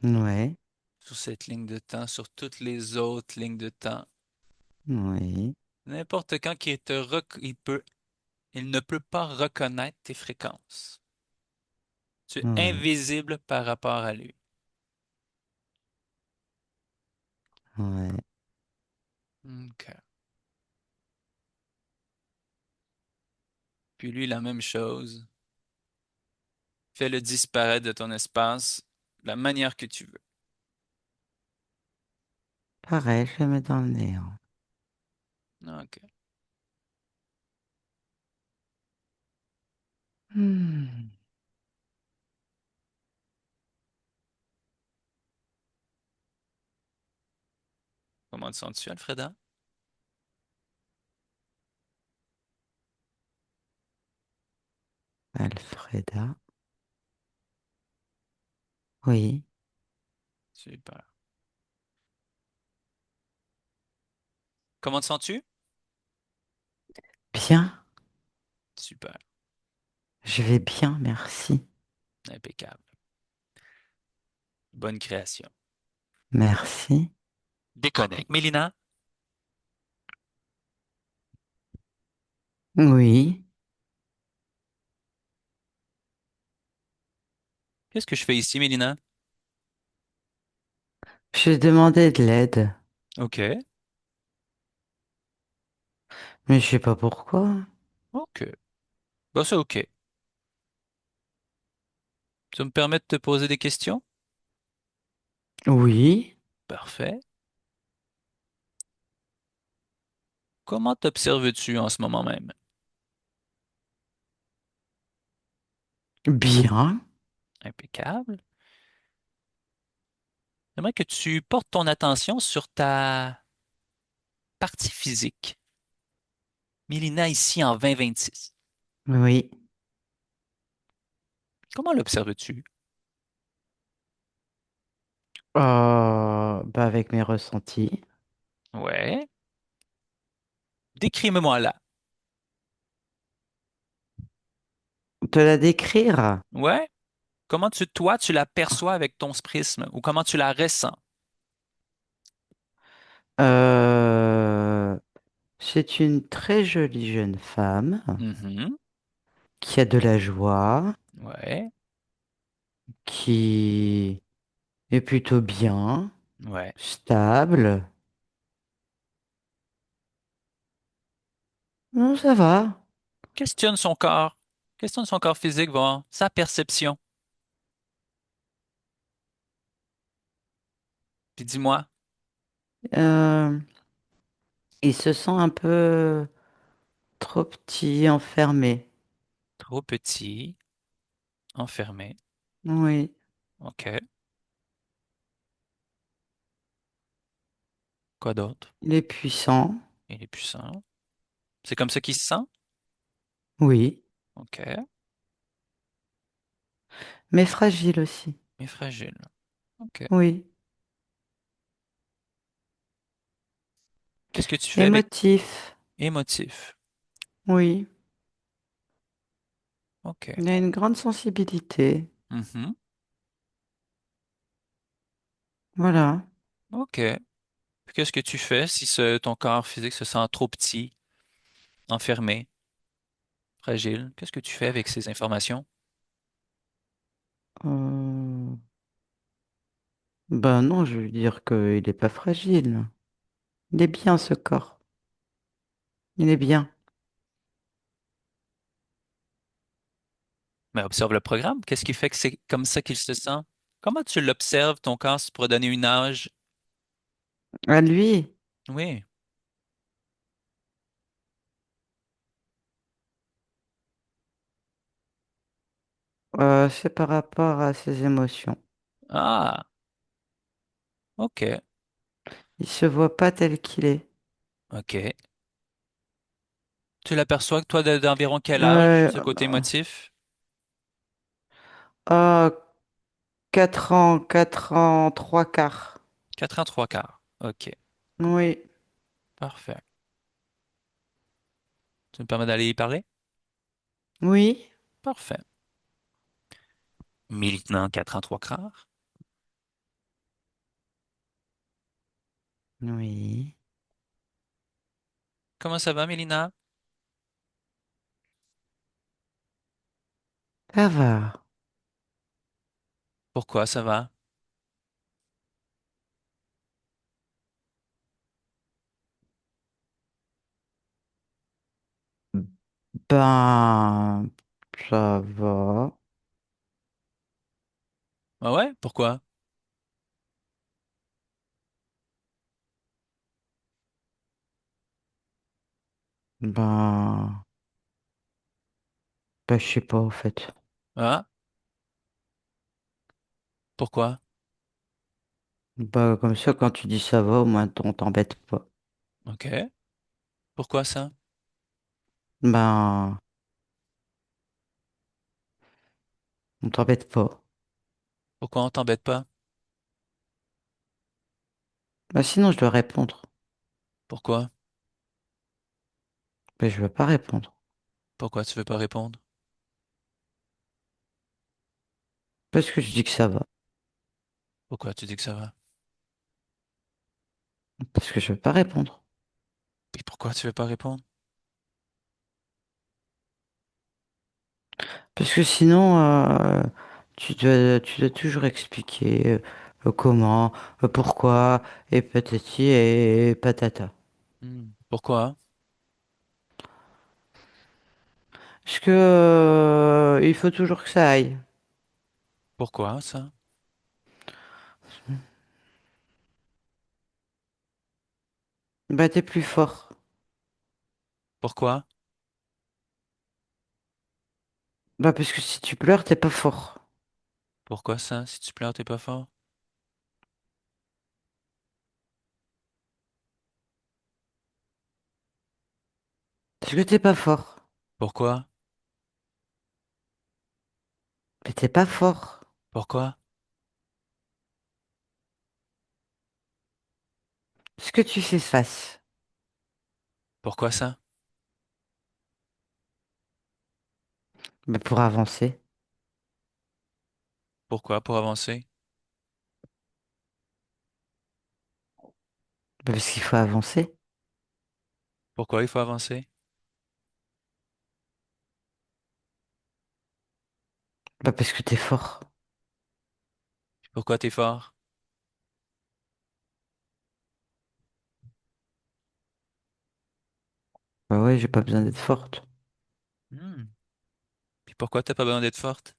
ouais, sur cette ligne de temps, sur toutes les autres lignes de temps. oui, N'importe quand il ne peut pas reconnaître tes fréquences. Tu es ouais, invisible par rapport à lui. ouais. OK. Puis lui, la même chose. Fais-le disparaître de ton espace de la manière que tu veux. Pareil, je le mets dans le néant. OK. Hmm. Comment te sens-tu, Alfreda? Alfreda. Oui. Super. Comment te sens-tu? Bien. Super. Je vais bien, merci. Impeccable. Bonne création. Merci. Déconnecte. Mélina, Oui. qu'est-ce que je fais ici, Mélina? Je demandais de l'aide, OK. mais je sais pas pourquoi. OK. Bah, c'est OK. Tu me permets de te poser des questions? Oui. Parfait. Comment t'observes-tu en ce moment même? Bien. Impeccable. J'aimerais que tu portes ton attention sur ta partie physique. Mélina ici en 2026. Oui. Comment l'observes-tu? Bah avec mes ressentis. Ouais. Décris-moi là. Te la décrire? Ouais. Comment toi, tu la perçois avec ton prisme ou comment tu la ressens? Euh, c'est une très jolie jeune femme Mhm. qui a de la joie, Ouais. qui est plutôt bien, Ouais. stable. Non, ça va. Questionne son corps. Questionne son corps physique, voir sa perception. Puis dis-moi, Euh, il se sent un peu trop petit, enfermé. trop petit, enfermé. Oui, OK. Quoi d'autre? il est puissant. Il est puissant. C'est comme ça qu'il se sent? Oui, OK. mais fragile aussi. Mais fragile. OK. Oui, Qu'est-ce que tu fais avec émotif. émotif? Oui, OK. il a une grande sensibilité. Mhm. Voilà. OK. Puis qu'est-ce que tu fais si ton corps physique se sent trop petit, enfermé, fragile? Qu'est-ce que tu fais avec ces informations? Euh, Ben non, je veux dire qu'il n'est pas fragile. Il est bien ce corps. Il est bien. Mais observe le programme. Qu'est-ce qui fait que c'est comme ça qu'il se sent? Comment tu l'observes, ton corps, si tu pourrais donner une âge? À lui, Oui. c'est par rapport à ses émotions. Ah, OK. Il se voit pas tel qu'il est. OK. Tu l'aperçois, toi, d'environ quel âge, Euh, ce côté émotif? à quatre ans, trois quarts. 4 ans, 3 quarts. OK, Oui, parfait. Tu me permets d'aller y parler? oui, Parfait. Militant 4 ans, 3 quarts. oui. Comment ça va, Mélina? Ça va. Pourquoi ça va? Ben, ça va. Ah ouais? Pourquoi? Ben, ben, je sais pas, en fait. Ah? Pourquoi? Bah, comme ça, quand tu dis ça va, au moins, on t'embête pas. OK. Pourquoi ça? Ben, on t'embête pas. Pourquoi on t'embête pas? Bah, sinon, je dois répondre. Pourquoi? Ben, je veux pas répondre. Pourquoi tu veux pas répondre? Parce que je dis que ça va. Pourquoi tu dis que ça va? Parce que je veux pas répondre. Et pourquoi tu veux pas répondre? Parce que sinon, tu dois toujours expliquer comment, pourquoi, et patati et patata. Pourquoi? Parce que, il faut toujours que ça aille. Pourquoi ça? Bah, t'es plus fort. Pourquoi? Bah, parce que si tu pleures, t'es pas fort. Pourquoi ça? Si tu pleures, t'es pas fort? Parce que t'es pas fort. Pourquoi? Mais t'es pas fort. Pourquoi? Parce que tu fais face. Pourquoi ça? Bah, pour avancer. Pourquoi? Pour avancer? Bah, parce qu'il faut avancer. Pourquoi il faut avancer? Bah, parce que t'es fort. Pourquoi t'es fort? Bah ouais, j'ai pas besoin d'être forte. Hmm. Puis pourquoi t'as pas besoin d'être forte?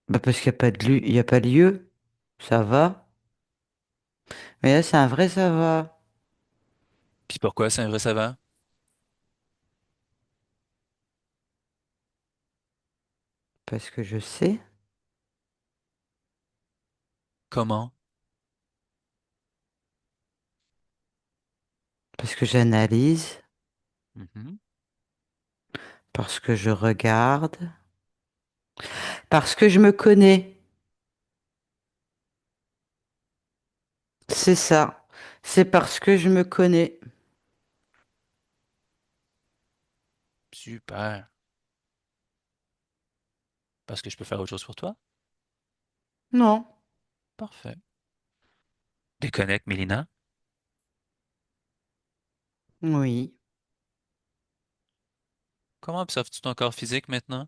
Bah, parce qu'il y a pas il y a pas lieu. Ça va. Mais là, c'est un vrai ça va. Puis pourquoi c'est un vrai savant? Parce que je sais. Comment? Parce que j'analyse. Mhm. Parce que je regarde. Parce que je me connais. C'est ça. C'est parce que je me connais. Super. Parce que je peux faire autre chose pour toi? Non. Parfait. Déconnecte, Mélina. Oui. Comment observes-tu ton corps physique maintenant?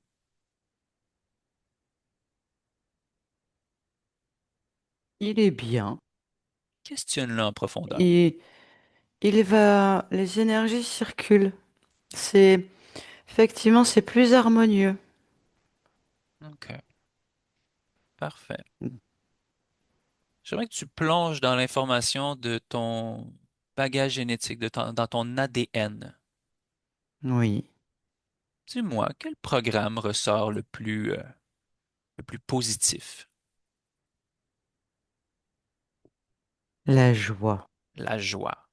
Il est bien. Questionne-le en profondeur. Il, il va. Les énergies circulent. C'est. Effectivement, c'est plus harmonieux. OK. Parfait. J'aimerais que tu plonges dans l'information de ton bagage génétique, dans ton ADN. Oui. Dis-moi, quel programme ressort le plus positif? La joie. La joie.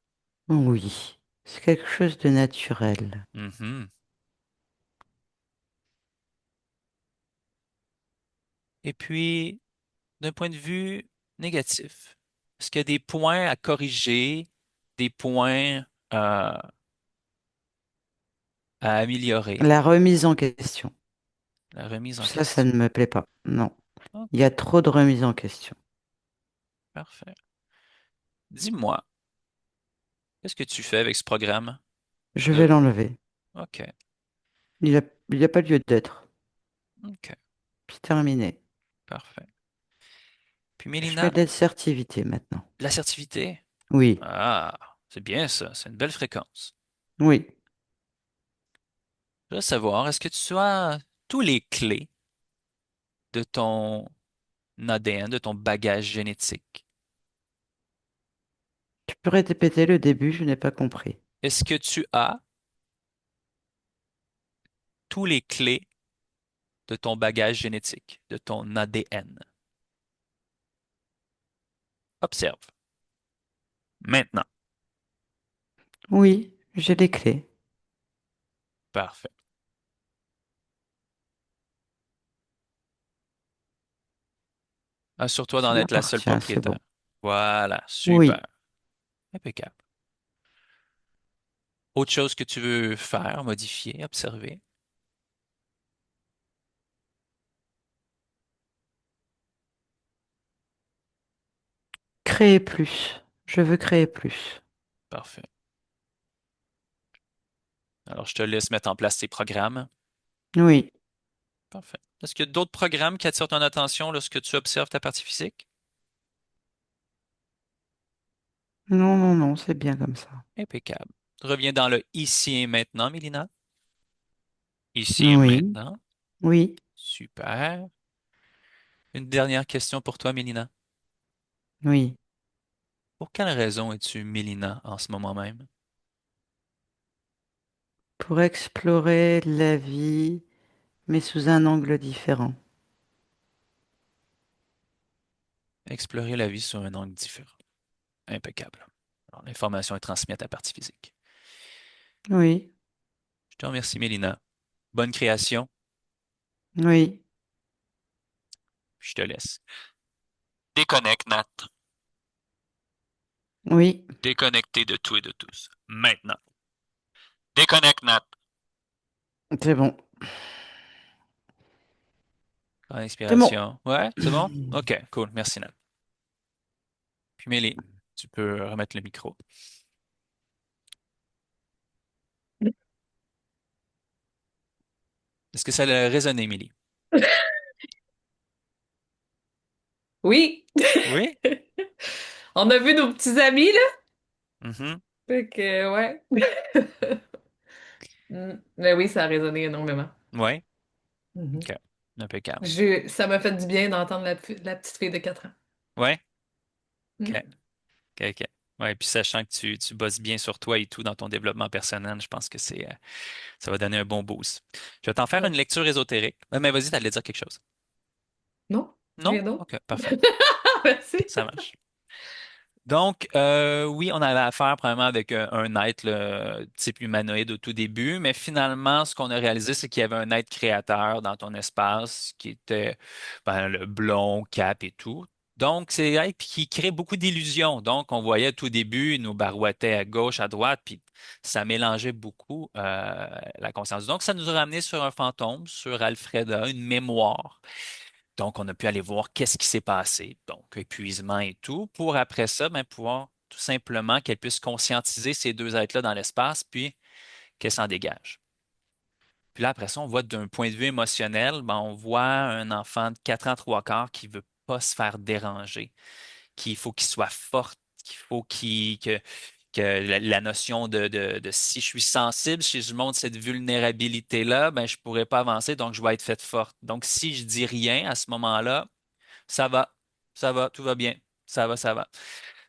Oui. C'est quelque chose de naturel. Mhm. Et puis, d'un point de vue négatif, est-ce qu'il y a des points à corriger, des points à améliorer? La remise en question. La remise en Ça question. ne me plaît pas. Non. Il y OK, a trop de remise en question. parfait. Dis-moi, qu'est-ce que tu fais avec ce programme Je vais de... l'enlever. OK, Il y a pas lieu d'être. OK, C'est terminé. parfait. Puis Je fais Mélina, de l'assertivité maintenant. l'assertivité. Oui, Ah, c'est bien ça, c'est une belle fréquence. oui. Je veux savoir, est-ce que tu as tous les clés de ton ADN, de ton bagage génétique? Tu peux répéter le début, je n'ai pas compris. Est-ce que tu as tous les clés de ton bagage génétique, de ton ADN? Observe. Maintenant. Oui, j'ai les clés. Parfait. Assure-toi Ça d'en être la seule m'appartient, c'est bon. propriétaire. Voilà, super. Oui, Impeccable. Autre chose que tu veux faire, modifier, observer. créer plus. Je veux créer plus. Parfait. Alors, je te laisse mettre en place tes programmes. Oui. Parfait. Est-ce qu'il y a d'autres programmes qui attirent ton attention lorsque tu observes ta partie physique? Non, non, non, c'est bien comme ça. Impeccable. Reviens dans le ici et maintenant, Mélina. Ici et Oui, maintenant. oui, Super. Une dernière question pour toi, Mélina. oui. Pour quelle raison es-tu Mélina en ce moment même? Pour explorer la vie, mais sous un angle différent. Explorer la vie sur un angle différent. Impeccable. Alors, l'information est transmise à ta partie physique. Oui, Je te remercie, Mélina. Bonne création. oui, Je te laisse. Déconnecte, Nat. oui. Déconnecté de tout et de tous. Maintenant. Déconnecte, Nat. C'est bon. Prends C'est bon. l'inspiration. Ouais, c'est bon? OK, cool. Merci, Nat. Puis, Mélie, tu peux remettre le micro. Est-ce que ça a résonné, Mélie? Oui, Oui? on a vu nos petits amis, là. Mhm. Fait que, ouais. Mais oui, ça a résonné énormément. Ouais? Mhm. OK. Impeccable. Ça m'a fait du bien d'entendre la petite fille de 4 ans. Ouais? OK. Mm. OK, OK. Ouais, puis sachant que tu bosses bien sur toi et tout dans ton développement personnel, je pense que ça va donner un bon boost. Je vais t'en faire une Ouais. lecture ésotérique. Mais vas-y, t'allais dire quelque chose. Non? Non? Rien d'autre? OK, parfait. Ah, merci. Ça marche. Donc, oui, on avait affaire probablement avec un être là, type humanoïde au tout début, mais finalement, ce qu'on a réalisé, c'est qu'il y avait un être créateur dans ton espace qui était ben, le blond, cap et tout. Donc, c'est un être qui crée beaucoup d'illusions. Donc, on voyait au tout début, il nous barouettait à gauche, à droite, puis ça mélangeait beaucoup la conscience. Donc, ça nous a ramené sur un fantôme, sur Alfreda, une mémoire. Donc, on a pu aller voir qu'est-ce qui s'est passé, donc épuisement et tout, pour après ça, ben, pouvoir tout simplement qu'elle puisse conscientiser ces deux êtres-là dans l'espace, puis qu'elle s'en dégage. Puis là, après ça, on voit d'un point de vue émotionnel, ben, on voit un enfant de 4 ans, 3 quarts qui veut pas se faire déranger, qu'il faut qu'il soit fort, qu'il faut que la notion de si je suis sensible, si je montre cette vulnérabilité-là, ben, je pourrais pas avancer, donc je vais être faite forte. Donc, si je dis rien à ce moment-là, ça va, ça va, tout va bien. Ça va, ça va.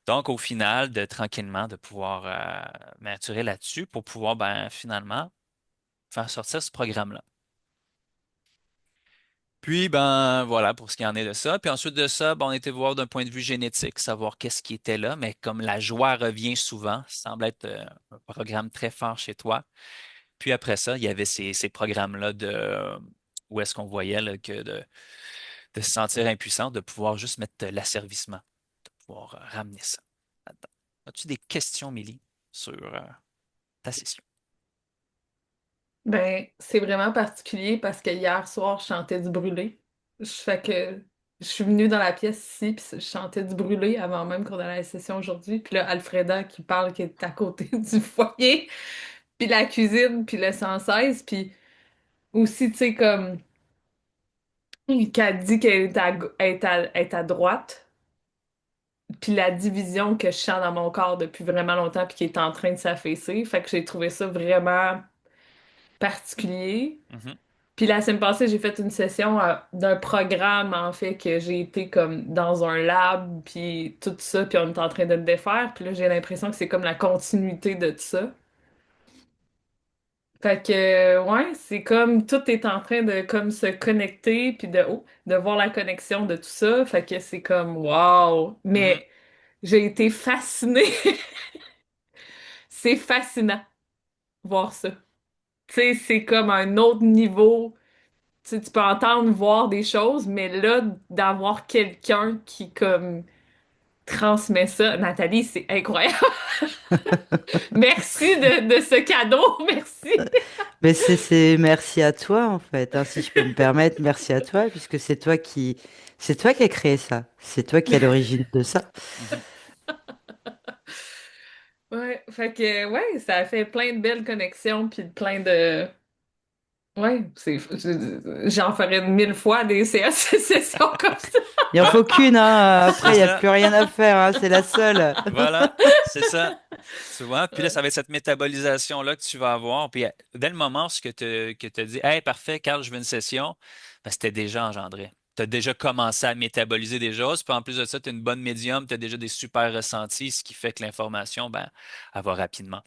Donc, au final, de tranquillement, de pouvoir maturer là-dessus pour pouvoir, ben, finalement, faire sortir ce programme-là. Puis, ben, voilà pour ce qui en est de ça. Puis ensuite de ça, ben, on était voir d'un point de vue génétique, savoir qu'est-ce qui était là. Mais comme la joie revient souvent, ça semble être un programme très fort chez toi. Puis après ça, il y avait ces programmes-là de où est-ce qu'on voyait là, que de se sentir impuissant, de pouvoir juste mettre l'asservissement, de pouvoir ramener ça là-dedans. As-tu des questions, Mélie, sur ta session? Ben, c'est vraiment particulier parce que hier soir, je chantais du brûlé. Fait que je suis venue dans la pièce ici, puis je chantais du brûlé avant même qu'on ait la session aujourd'hui. Puis là, Alfreda qui parle qui est à côté du foyer, puis la cuisine, puis le 116, puis aussi, tu sais, comme qu'elle dit qu'elle est elle est à droite, puis la division que je sens dans mon corps depuis vraiment longtemps, puis qui est en train de s'affaisser. Fait que j'ai trouvé ça vraiment particulier. Mhm, Puis la semaine passée, j'ai fait une session d'un programme, en fait, que j'ai été comme dans un lab, puis tout ça, puis on est en train de le défaire. Puis là, j'ai l'impression que c'est comme la continuité de tout ça. Fait que, ouais, c'est comme tout est en train de comme se connecter, puis de voir la connexion de tout ça. Fait que c'est comme, wow! mhm, Mais j'ai été fascinée. C'est fascinant, voir ça. Tu sais, c'est comme un autre niveau. Tu sais, tu peux entendre, voir des choses, mais là, d'avoir quelqu'un qui, comme, transmet ça, Nathalie, c'est incroyable. Merci de ce cadeau, merci. Mais merci à toi en fait, hein, si je peux me permettre, merci à toi, puisque c'est toi qui as créé ça, c'est toi qui es à l'origine de ça. mhm, Ouais, fait que, ouais, ça a fait plein de belles connexions, puis plein de... Ouais, j'en ferais 1000 fois des séances, sessions comme ça. Il en Ouais, faut qu'une, hein, c'est après il n'y a ça. plus rien à faire, hein, c'est la seule. Voilà, c'est ça. Tu vois? Puis là, Ouais. ça va être cette métabolisation-là que tu vas avoir. Puis dès le moment où que tu as dit, Hey, parfait, Carl, je veux une session, ben, c'était déjà engendré. Tu as déjà commencé à métaboliser des choses. Puis en plus de ça, tu es une bonne médium, tu as déjà des super ressentis, ce qui fait que l'information, ben, elle va rapidement.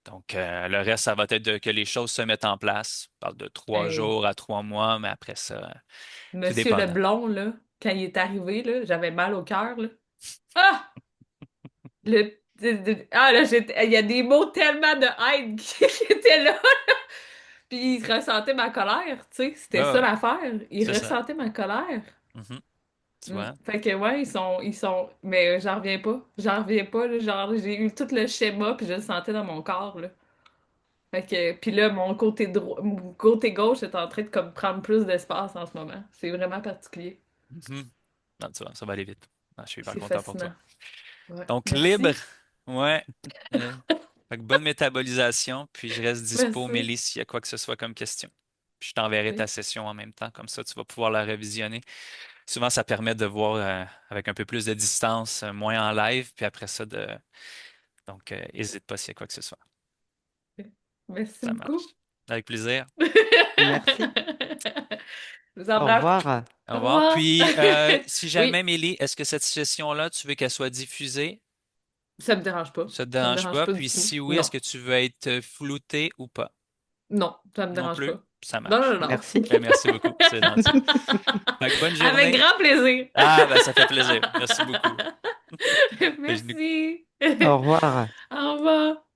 Donc, le reste, ça va être que les choses se mettent en place. On parle de trois Hey, jours à 3 mois, mais après ça, tout Monsieur dépendant. Leblond, là, quand il est arrivé, là, j'avais mal au cœur, là. Ah! Ah, là, il y a des mots tellement de haine qui étaient là. Puis il ressentait ma colère, tu sais. C'était Ah ça ouais, l'affaire. Il c'est ça. ressentait ma colère. Mhm. Tu vois? Fait que ouais, mais j'en reviens pas. J'en reviens pas, là. Genre, j'ai eu tout le schéma, puis je le sentais dans mon corps, là. Fait que, puis là, mon côté gauche est en train de comme prendre plus d'espace en ce moment. C'est vraiment particulier. Mhm. Non, tu vois, ça va aller vite. Ah, je suis hyper C'est content pour toi. fascinant. Ouais. Donc, libre. Merci. Ouais. Euh, Fait que bonne métabolisation, puis je reste dispo, Merci. Mélie, s'il y a quoi que ce soit comme question. Puis je t'enverrai ta Oui. session en même temps, comme ça tu vas pouvoir la révisionner. Souvent, ça permet de voir avec un peu plus de distance, moins en live, puis après ça, donc, n'hésite pas s'il y a quoi que ce soit. Merci Ça beaucoup. marche. Avec plaisir. Merci, Je vous au embrasse. revoir. Au Au revoir. revoir. Puis, si jamais, Oui, Mélie, est-ce que cette session-là, tu veux qu'elle soit diffusée? ça me dérange pas. Ça te Ça me dérange dérange pas? pas Puis, du tout. si oui, est-ce Non. que tu veux être flouté ou pas? Non, ça me Non dérange plus? pas. Ça Non, non, marche. non. Merci. Ben, merci beaucoup. C'est gentil. Fait que bonne Avec journée. grand plaisir. Ah, ben, ça fait plaisir. Merci beaucoup. Ben, je Merci. Au revoir. Au revoir.